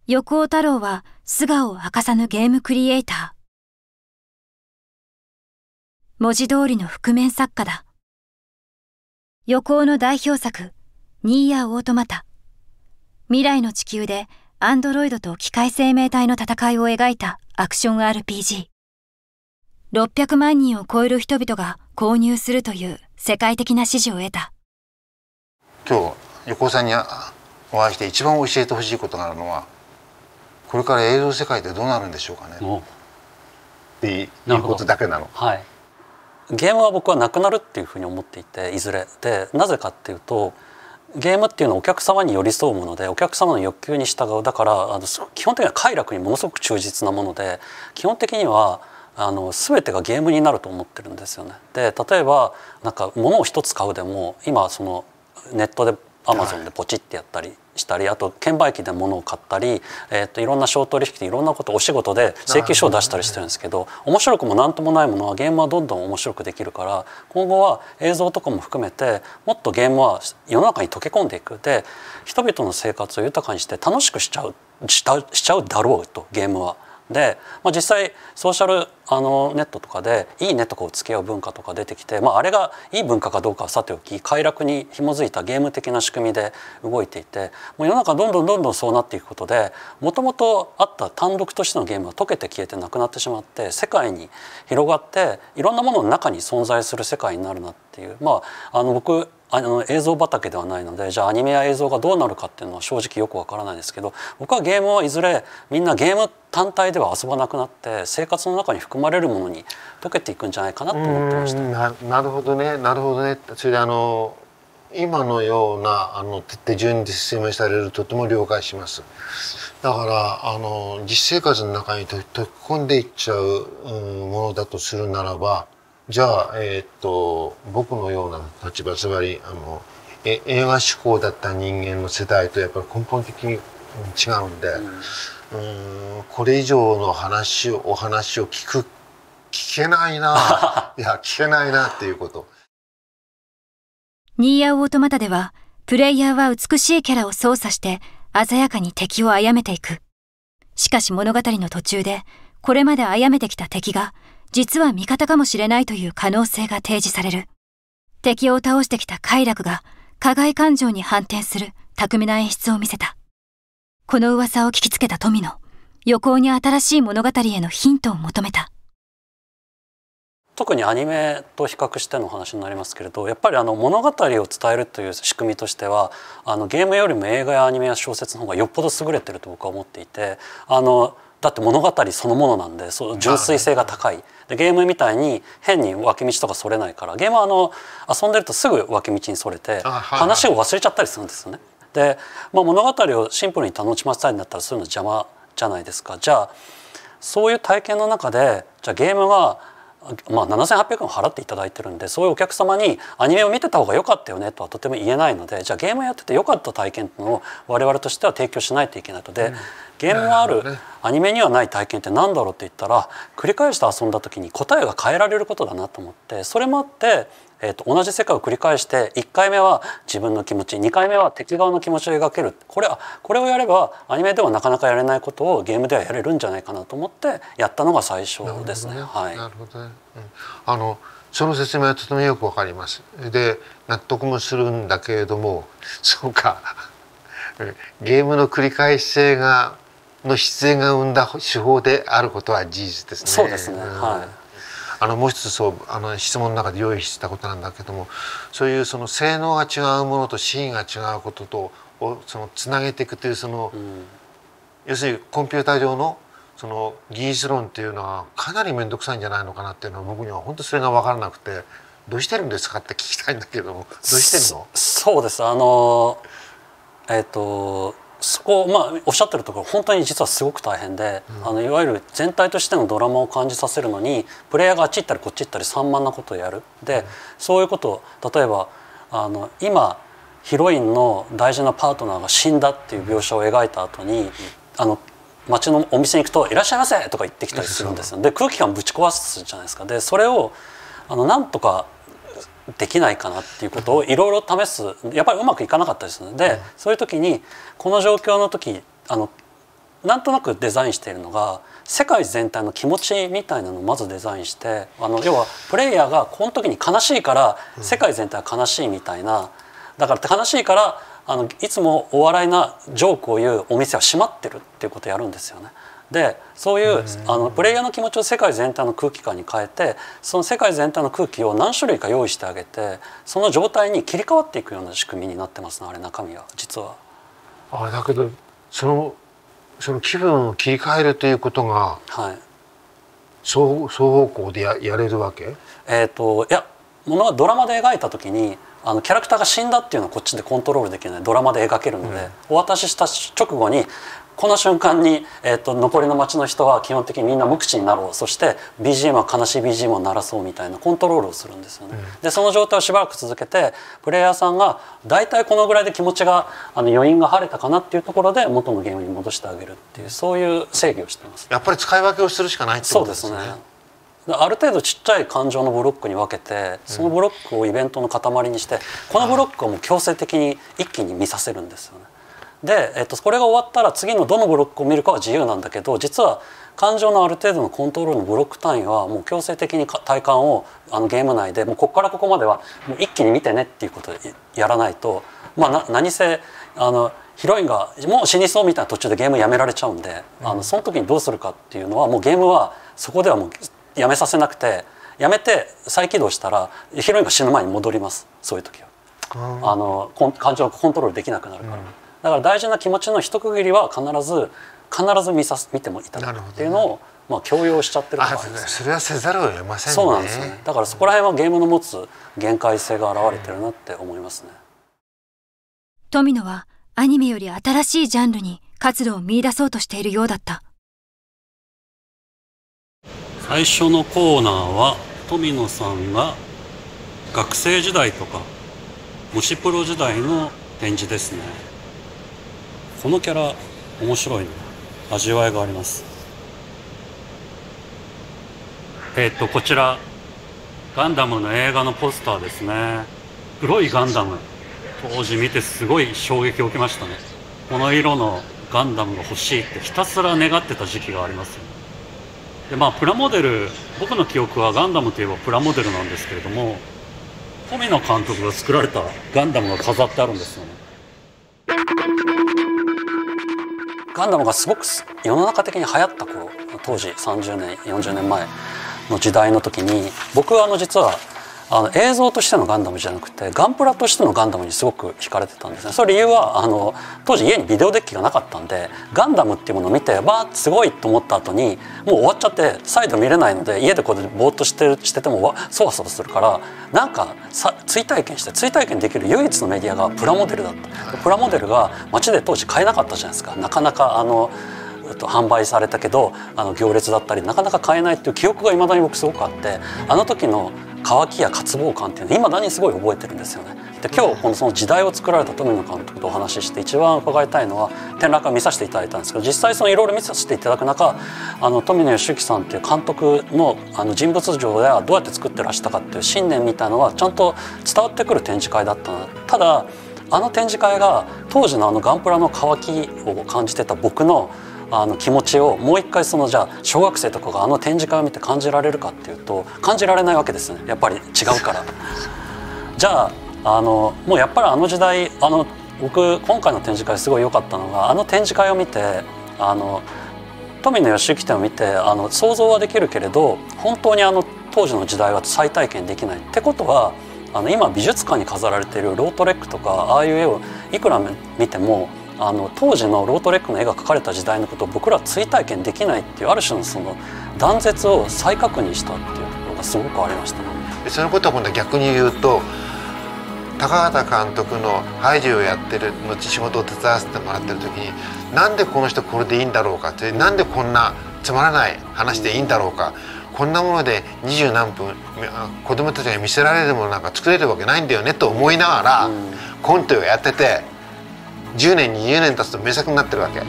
横尾太郎は素顔を明かさぬゲームクリエイター。文字通りの覆面作家だ。横尾の代表作、ニーヤオートマタ。未来の地球でアンドロイドと機械生命体の戦いを描いたアクション RPG。600万人を超える人々が購入するという世界的な支持を得た。今日横尾さんにお会いして一番教えてほしいことがあるのは、これから映像世界でどうなるんでしょうかねっていうことだけなの。はい、ゲームは僕はなくなるっていうふうに思っていて、いずれで、なぜかっていうとゲームっていうのはお客様に寄り添うもので、お客様の欲求に従う。だから基本的には快楽にものすごく忠実なもので、基本的には全てがゲームになると思ってるんですよね。で例えばなんか物を一つ買うでも、今そのネットでアマゾンでポチってやったりしたり、あと券売機で物を買ったり、いろんな商取引でいろんなことお仕事で請求書を出したりしてるんですけど、面白くも何ともないものはゲームはどんどん面白くできるから、今後は映像とかも含めてもっとゲームは世の中に溶け込んでいく。で人々の生活を豊かにして楽しくしちゃうだろうと、ゲームは。で、実際ソーシャルネットとかでいいねとかを付き合う文化とか出てきて、あれがいい文化かどうかはさておき、快楽に紐づいたゲーム的な仕組みで動いていて、もう世の中どんどんそうなっていくことで、もともとあった単独としてのゲームが溶けて消えてなくなってしまって、世界に広がっていろんなものの中に存在する世界になるなっていう。僕映像畑ではないので、じゃあアニメや映像がどうなるかっていうのは正直よくわからないですけど、僕はゲームはいずれみんなゲーム単体では遊ばなくなって、生活の中に含まれるものに溶けていくんじゃないかなと思ってました。なるほどね、なるほどね。それで今のような手順で説明されるとても了解します。だから実生活の中に溶け込んでいっちゃうものだとするならば、じゃあ僕のような立場、つまり映画志向だった人間の世代とやっぱり根本的に違うんで、これ以上のお話を聞けないないや聞けないなっていうこと。ニーヤオートマタではプレイヤーは美しいキャラを操作して鮮やかに敵を殺めていく。しかし物語の途中でこれまで殺めてきた敵が実は味方かもしれないという可能性が提示される。敵を倒してきた快楽が加害感情に反転する巧みな演出を見せた。この噂を聞きつけた富野、横尾に新しい物語へのヒントを求めた。特にアニメと比較しての話になりますけれど、やっぱり物語を伝えるという仕組みとしてはゲームよりも映画やアニメや小説の方がよっぽど優れてると僕は思っていて、だって物語そのものなんで、純粋性が高い。でゲームみたいに変に脇道とかそれないから、ゲームは遊んでるとすぐ脇道にそれて話を忘れちゃったりするんですよね。で、物語をシンプルに楽しませたいんだったらそういうの邪魔じゃないですか。じゃあそういう体験の中で、じゃあゲームは7,800円払っていただいてるんで、そういうお客様にアニメを見てた方が良かったよねとはとても言えないので、じゃあゲームやってて良かった体験っていうのを我々としては提供しないといけないと。で、ゲームがあるアニメにはない体験って何だろうって言ったら、繰り返して遊んだ時に答えが変えられることだなと思って、それもあって、同じ世界を繰り返して1回目は自分の気持ち、2回目は敵側の気持ちを描ける。これをやればアニメではなかなかやれないことをゲームではやれるんじゃないかなと思ってやったのが最初ですね。はい。なるほどね。その説明はとてもよくわかります。で納得もするんだけれども、そうかゲームの繰り返し性の必然が生んだ手法であることは事実ですね。そうですね。はい。もう一つ質問の中で用意したことなんだけども、そういうその性能が違うものとシーンが違うこととつなげていくという要するにコンピューター上の技術論っていうのはかなり面倒くさいんじゃないのかなっていうのは、僕には本当それが分からなくて、どうしてるんですかって聞きたいんだけども、どうしてるの？そうです。そこおっしゃってるところ本当に実はすごく大変で、いわゆる全体としてのドラマを感じさせるのにプレイヤーがあっち行ったりこっち行ったり散漫なことをやる。でそういうことを例えば今ヒロインの大事なパートナーが死んだっていう描写を描いた後に街のお店に行くと「いらっしゃいませ」とか言ってきたりするんですよ。で空気感ぶち壊すじゃないですか。でそれをなんとかできないかなっていうことをいろいろ試す。やっぱりうまくいかなかったですので、そういう時にこの状況の時なんとなくデザインしているのが世界全体の気持ちみたいなのをまずデザインして、要はプレイヤーがこの時に悲しいから世界全体は悲しいみたいな、だから悲しいからいつもお笑いなジョークを言うお店は閉まってるっていうことをやるんですよね。でそういうプレイヤーの気持ちを世界全体の空気感に変えて、その世界全体の空気を何種類か用意してあげて、その状態に切り替わっていくような仕組みになってますね、あれ中身は実は。だけどその気分を切り替えるということが、はい、双方向でやれるわけ？いや、ものはドラマで描いた時にキャラクターが死んだっていうのはこっちでコントロールできないドラマで描けるので、お渡しした直後にこの瞬間に、残りの町の人は基本的にみんな無口になろう、そして BGM は悲しい BGM を鳴らそうみたいなコントロールをするんですよね。でその状態をしばらく続けて、プレイヤーさんが大体このぐらいで気持ちが余韻が晴れたかなっていうところで元のゲームに戻してあげるっていう、そういう制御をしてます。やっぱり使い分けをするしかないってことですね。そうですね。ある程度ちっちゃい感情のブロックに分けて、そのブロックをイベントの塊にして、このブロックをもう強制的に一気に見させるんですよね。で、これが終わったら次のどのブロックを見るかは自由なんだけど、実は感情のある程度のコントロールのブロック単位はもう強制的に体感をゲーム内でもうここからここまではもう一気に見てねっていうことでやらないと、何せヒロインがもう死にそうみたいな途中でゲームやめられちゃうんで、その時にどうするかっていうのはもうゲームはそこではもうやめさせなくて、やめて再起動したらヒロインが死ぬ前に戻ります。そういう時は感情をコントロールできなくなるから、だから大事な気持ちの一区切りは必ず見てもいただくっていうのを強要しちゃってるからですね。それはせざるを得ませんね。そうなんですね。だからそこら辺はゲームの持つ限界性が現れてるなって思いますね。富野はアニメより新しいジャンルに活路を見出そうとしているようだった。最初のコーナーは富野さんが学生時代とかもしプロ時代の展示ですね。このキャラ面白いな、味わいがあります。こちらガンダムの映画のポスターですね。黒いガンダム、当時見てすごい衝撃を受けましたね。この色のガンダムが欲しいってひたすら願ってた時期がありますよね。でプラモデル、僕の記憶はガンダムといえばプラモデルなんですけれども、富野監督が作られたガンダムが飾ってあるんですよね。ガンダムがすごく世の中的に流行った頃、当時30年40年前の時代の時に、僕は実は映像としてのガンダムじゃなくてガンプラとしてのガンダムにすごく惹かれてたんですね。その理由は当時家にビデオデッキがなかったんで、ガンダムっていうものを見てすごいと思った後にもう終わっちゃって再度見れないので、家でこうぼーっとしててもそわそわするから、なんか追体験できる唯一のメディアがプラモデルだった。プラモデルが街で当時買えなかったじゃないですか。なかなか販売されたけど行列だったりなかなか買えないっていう記憶がいまだに僕すごくあって、時の乾きや渇望感っていうのをいまだにすごい覚えてるんですよね。で今日その時代を作られた富野監督とお話しして一番伺いたいのは、展覧会見させていただいたんですけど、実際いろいろ見させていただく中、富野義行さんっていう監督の人物像やどうやって作ってらしたかっていう信念みたいなのはちゃんと伝わってくる展示会だったな。ただ展示会が当時のガンプラの乾きを感じてた僕の気持ちをもう一回じゃあ小学生とかが展示会を見て感じられるかっていうと感じられないわけですよね。やっぱり違うから。じゃあもうやっぱり時代僕今回の展示会すごい良かったのが、展示会を見て富野義行展を見て想像はできるけれど本当に当時の時代は再体験できないってことは、今美術館に飾られているロートレックとかああいう絵をいくら見ても当時のロートレックの絵が描かれた時代のことを僕らは追体験できないっていう、ある種の断絶を再確認したっていうところがすごくありましたね。そのことは今度は逆に言うと、高畑監督のハイジをやってる後仕事を手伝わせてもらってる時に、なんでこの人これでいいんだろうかって、なんでこんなつまらない話でいいんだろうか、こんなもので20何分子供たちが見せられるものなんか作れるわけないんだよねと思いながら、コントをやってて10年20年経つと名作になってるわけ。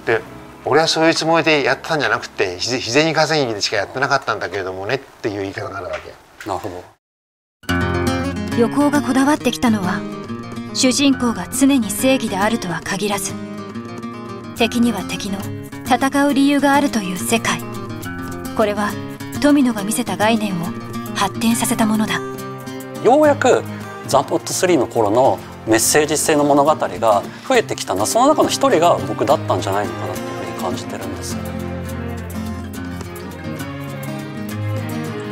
で俺はそういうつもりでやってたんじゃなくて日銭稼ぎでしかやってなかったんだけれどもねっていう言い方があるわけ。なるほど。横尾がこだわってきたのは、主人公が常に正義であるとは限らず、敵には敵の戦う理由があるという世界。これは富野が見せた概念を発展させたものだ。ようやくザ・ポット3の頃のメッセージ性の物語が増えてきたのは、その中の一人が僕だったんじゃないのかなっていうふうに感じてるんですよね。